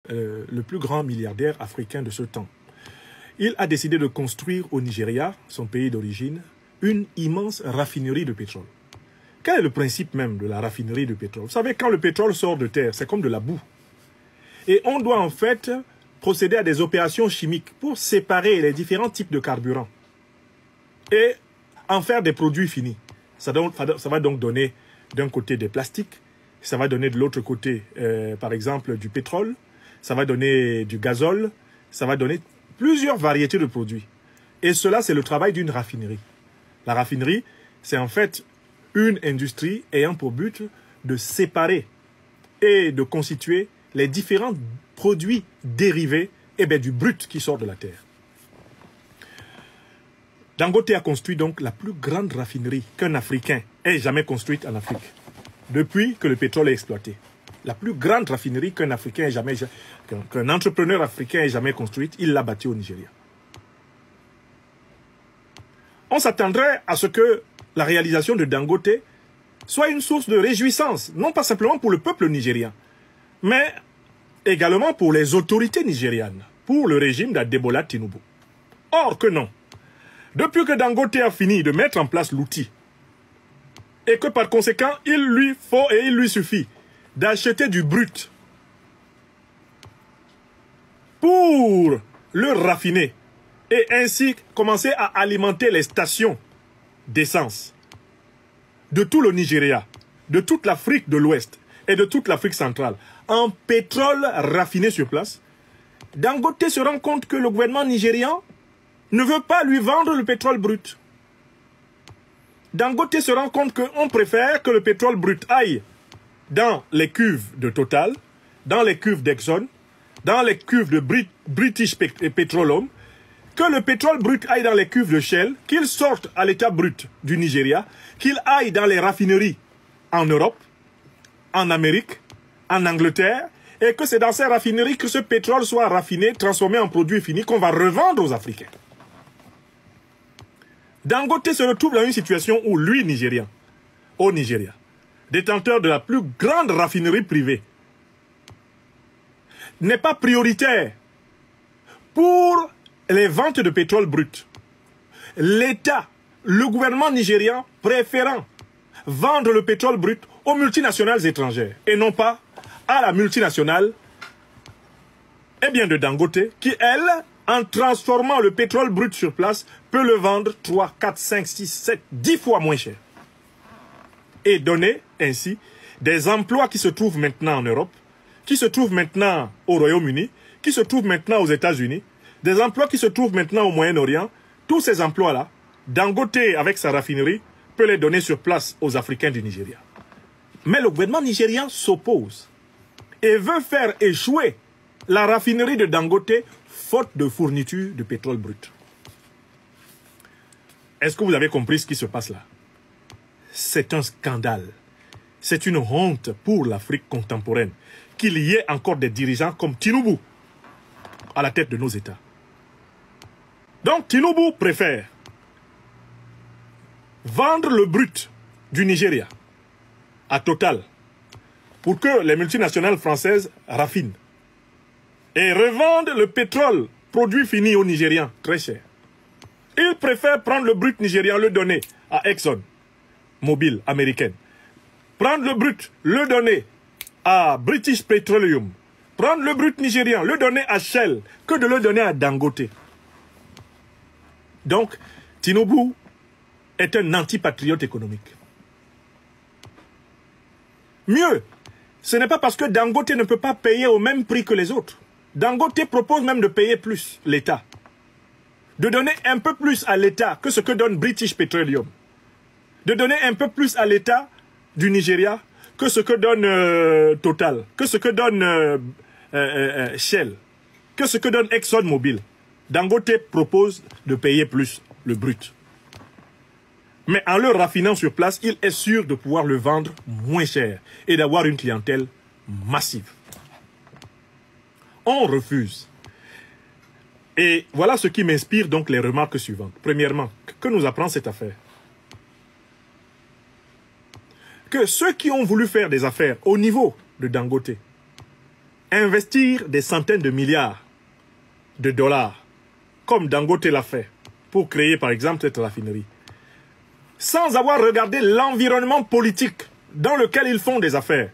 le plus grand milliardaire africain de ce temps, il a décidé de construire au Nigeria, son pays d'origine, une immense raffinerie de pétrole. Quel est le principe même de la raffinerie de pétrole? Vous savez, quand le pétrole sort de terre, c'est comme de la boue. Et on doit en fait procéder à des opérations chimiques pour séparer les différents types de carburants et en faire des produits finis. Ça va donc donner d'un côté des plastiques, ça va donner de l'autre côté, par exemple, du pétrole, ça va donner du gazole, ça va donner plusieurs variétés de produits. Et cela, c'est le travail d'une raffinerie. La raffinerie, c'est en fait une industrie ayant pour but de séparer et de constituer les différents produits dérivés du brut qui sort de la terre. Dangote a construit donc la plus grande raffinerie qu'un Africain ait jamais construite en Afrique, depuis que le pétrole est exploité. La plus grande raffinerie qu'un Africain qu'un entrepreneur africain ait jamais construite, il l'a bâtie au Nigeria. On s'attendrait à ce que la réalisation de Dangote soit une source de réjouissance, non pas simplement pour le peuple nigérien, mais également pour les autorités nigérianes, pour le régime d'Adebola Tinubu. Or que non. Depuis que Dangote a fini de mettre en place l'outil, et que par conséquent, il lui suffit d'acheter du brut pour le raffiner et ainsi commencer à alimenter les stations d'essence de tout le Nigeria, de toute l'Afrique de l'Ouest et de toute l'Afrique centrale en pétrole raffiné sur place, Dangote se rend compte que le gouvernement nigérian ne veut pas lui vendre le pétrole brut. Dangote se rend compte qu'on préfère que le pétrole brut aille dans les cuves de Total, dans les cuves d'Exxon, dans les cuves de British Petroleum, que le pétrole brut aille dans les cuves de Shell, qu'il sorte à l'état brut du Nigeria, qu'il aille dans les raffineries en Europe, en Amérique, en Angleterre, et que c'est dans ces raffineries que ce pétrole soit raffiné, transformé en produit fini qu'on va revendre aux Africains. Dangote se retrouve dans une situation où lui, Nigérian, au Nigeria, détenteur de la plus grande raffinerie privée, n'est pas prioritaire pour les ventes de pétrole brut. L'État, le gouvernement nigérian préférant vendre le pétrole brut aux multinationales étrangères et non pas à la multinationale de Dangote qui, elle, en transformant le pétrole brut sur place, peut le vendre 3, 4, 5, 6, 7, 10 fois moins cher. Et donner ainsi des emplois qui se trouvent maintenant en Europe, qui se trouvent maintenant au Royaume-Uni, qui se trouvent maintenant aux États-Unis, des emplois qui se trouvent maintenant au Moyen-Orient. Tous ces emplois-là, Dangote, avec sa raffinerie, peut les donner sur place aux Africains du Nigeria. Mais le gouvernement nigérien s'oppose et veut faire échouer la raffinerie de Dangote faute de fourniture de pétrole brut. Est-ce que vous avez compris ce qui se passe là? C'est un scandale. C'est une honte pour l'Afrique contemporaine qu'il y ait encore des dirigeants comme Tinubu à la tête de nos États. Donc Tinubu préfère vendre le brut du Nigeria à Total pour que les multinationales françaises raffinent et revendent le pétrole produit fini aux Nigérians très cher. Il préfère prendre le brut nigérian, le donner à Exxon Mobil américaine, prendre le brut, le donner à British Petroleum, prendre le brut nigérian, le donner à Shell, que de le donner à Dangote. Donc, Tinubu est un antipatriote économique. Mieux, ce n'est pas parce que Dangote ne peut pas payer au même prix que les autres. Dangote propose même de payer plus l'État. De donner un peu plus à l'État que ce que donne British Petroleum. De donner un peu plus à l'État du Nigeria que ce que donne Total, que ce que donne Shell, que ce que donne ExxonMobil. Dangote propose de payer plus le brut. Mais en le raffinant sur place, il est sûr de pouvoir le vendre moins cher et d'avoir une clientèle massive. On refuse. Et voilà ce qui m'inspire donc les remarques suivantes. Premièrement, que nous apprend cette affaire? Que ceux qui ont voulu faire des affaires au niveau de Dangote investir des centaines de milliards de dollars, comme Dangote l'a fait, pour créer par exemple cette raffinerie, sans avoir regardé l'environnement politique dans lequel ils font des affaires,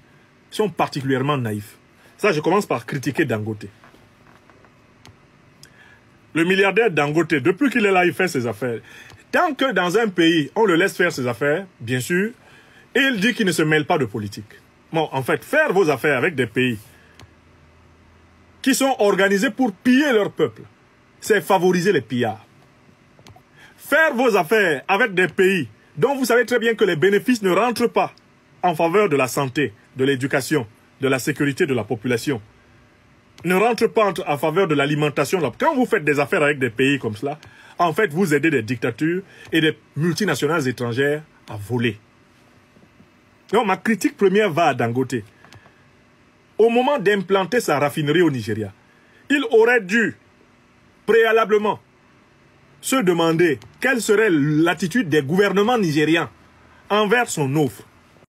sont particulièrement naïfs. Ça, je commence par critiquer Dangote. Le milliardaire Dangote, depuis qu'il est là, il fait ses affaires. Tant que dans un pays, on le laisse faire ses affaires, bien sûr, il dit qu'il ne se mêle pas de politique. Bon, en fait, faire vos affaires avec des pays qui sont organisés pour piller leur peuple, c'est favoriser les pillards. Faire vos affaires avec des pays dont vous savez très bien que les bénéfices ne rentrent pas en faveur de la santé, de l'éducation, de la sécurité de la population, ne rentrent pas en faveur de l'alimentation. Quand vous faites des affaires avec des pays comme cela, en fait, vous aidez des dictatures et des multinationales étrangères à voler. Donc, ma critique première va à Dangote. Au moment d'implanter sa raffinerie au Nigeria, il aurait dû préalablement se demander quelle serait l'attitude des gouvernements nigérians envers son offre.